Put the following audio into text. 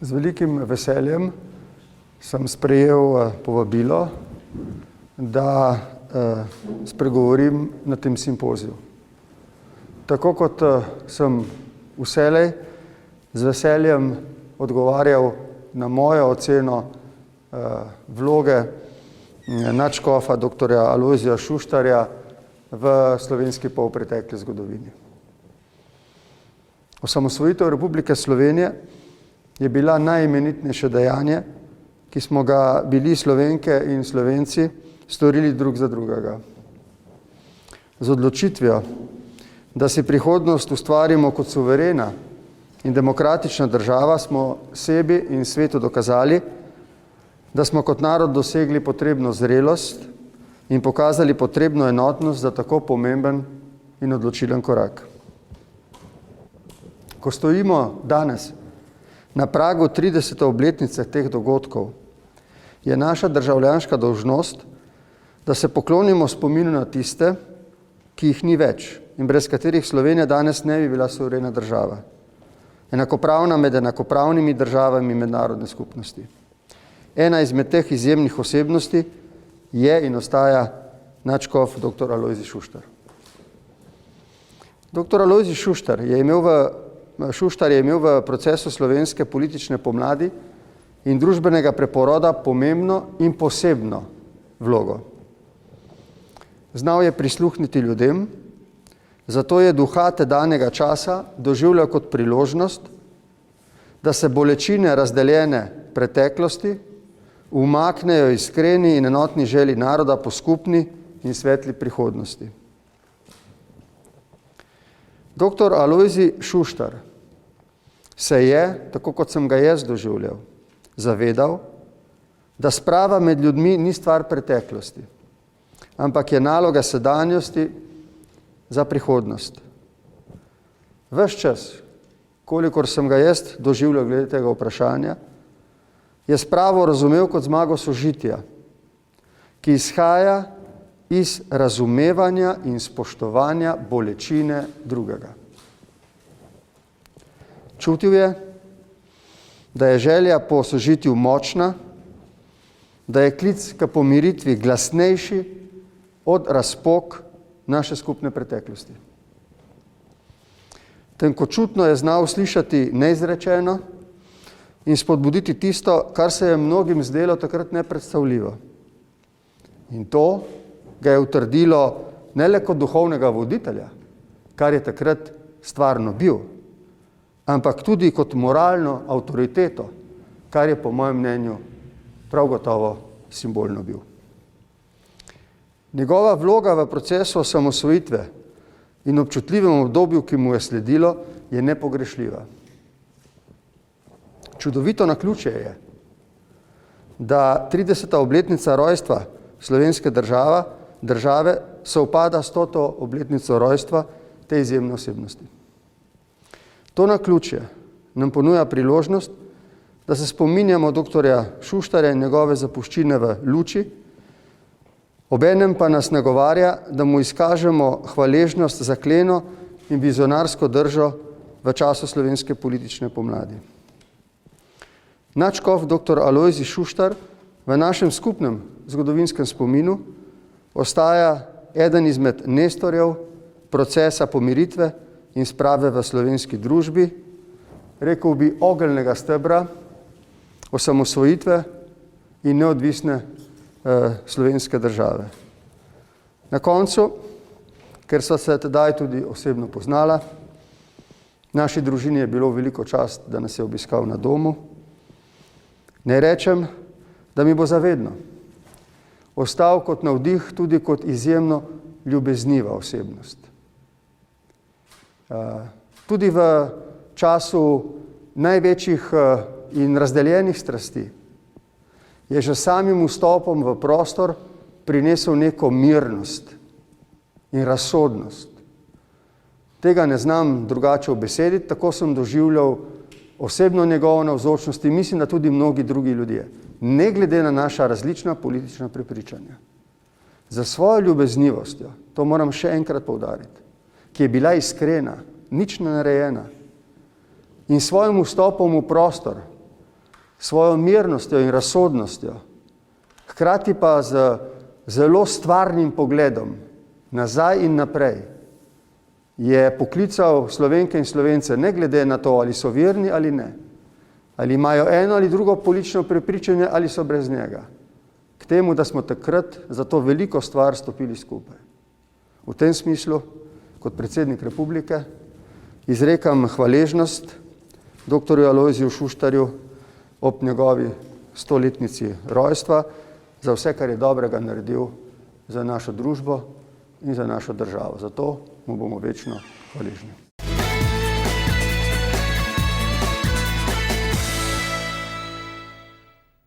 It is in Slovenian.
Z velikim veseljem sem sprejel povabilo, da spregovorim na tem simpoziju. Tako kot sem vselej z veseljem odgovarjal na mojo oceno vloge nadškofa dr. Alojzija Šuštarja v slovenski polpretekli zgodovini. Osamosvojitev Republike Slovenije je bila najimenitnejše dejanje, ki smo ga bili Slovenke in Slovenci storili drug za drugega. Z odločitvijo, da si prihodnost ustvarimo kot suverena in demokratična država, smo sebi in svetu dokazali, da smo kot narod dosegli potrebno zrelost in pokazali potrebno enotnost za tako pomemben in odločilen korak. Ko stojimo danes na pragu 30. obletnice teh dogodkov, je naša državljanska dolžnost, da se poklonimo spominu na tiste, ki jih ni več in brez katerih Slovenija danes ne bi bila suverena država, enakopravna med enakopravnimi državami mednarodne skupnosti. Ena izmed teh izjemnih osebnosti je in ostaja nadškof dr. Alojzij Šuštar. Dr. Alojzij Šuštar je imel v procesu slovenske politične pomladi in družbenega preporoda pomembno in posebno vlogo. Znal je prisluhniti ljudem, zato je duha tedanjega časa doživljal kot priložnost, da se bolečine razdeljene preteklosti umaknejo iskreni in enotni želji naroda po skupni in svetli prihodnosti. Dr. Alojzij Šuštar se je, tako kot sem ga jaz doživljal, zavedal, da sprava med ljudmi ni stvar preteklosti, ampak je naloga sedanjosti za prihodnost. Ves čas, kolikor sem ga jaz doživljal glede tega vprašanja, je spravo razumel kot zmago sožitja, ki izhaja iz razumevanja in spoštovanja bolečine drugega. Čutil je, da je želja po sožitju močna, da je klic k pomiritvi glasnejši od razpok naše skupne preteklosti. Tenkočutno je znal slišati neizrečeno in spodbuditi tisto, kar se je mnogim zdelo takrat nepredstavljivo. In to ga je utrdilo ne le kot duhovnega voditelja, kar je takrat stvarno bil, ampak tudi kot moralno avtoriteto, kar je po mojem mnenju prav gotovo simbolno bil. Njegova vloga v procesu osamosvojitve in občutljivem obdobju, ki mu je sledilo, je nepogrešljiva. Čudovito naključje je, da 30. obletnica rojstva slovenske države sovpada s 100. obletnico rojstva te izjemne osebnosti. To naključje nam ponuja priložnost, da se spominjamo dr. Šuštarja in njegove zapuščine v luči, obenem pa nas nagovarja, da mu izkažemo hvaležnost za kleno in vizionarsko držo v času slovenske politične pomladi. Nadškof dr. Alojzij Šuštar v našem skupnem zgodovinskem spominu ostaja eden izmed nestorjev procesa pomiritve in sprave v slovenski družbi, rekel bi ogeljnega stebra osamosvojitve in neodvisne slovenske države. Na koncu, ker so se tedaj tudi osebno poznala, naši družini je bilo veliko čast, da nas je obiskal na domu. Ne rečem, da mi bo zavedno ostal kot navdih, tudi kot izjemno ljubezniva osebnost. Tudi v času največjih in razdeljenih strasti je že samim vstopom v prostor prinesel neko mirnost in razsodnost. Tega ne znam drugače obesediti, tako sem doživljal osebno njegovo navzočnost in mislim, da tudi mnogi drugi ljudje, ne glede na naša različna politična prepričanja. Za svojo ljubeznivostjo, to moram še enkrat poudariti, ki je bila iskrena, nič narejena in svojim vstopom v prostor svojo mirnostjo in razsodnostjo, hkrati pa z zelo stvarnim pogledom nazaj in naprej, je poklical Slovenke in Slovence, ne glede na to, ali so verni ali ne, ali imajo eno ali drugo politično prepričanje ali so brez njega, k temu, da smo takrat za to veliko stvar stopili skupaj. V tem smislu, kot predsednik republike, izrekam hvaležnost dr. Alojziju Šuštarju ob njegovi 100-letnici rojstva za vse, kar je dobrega naredil za našo družbo in za našo državo. Zato mu bomo večno hvaležni.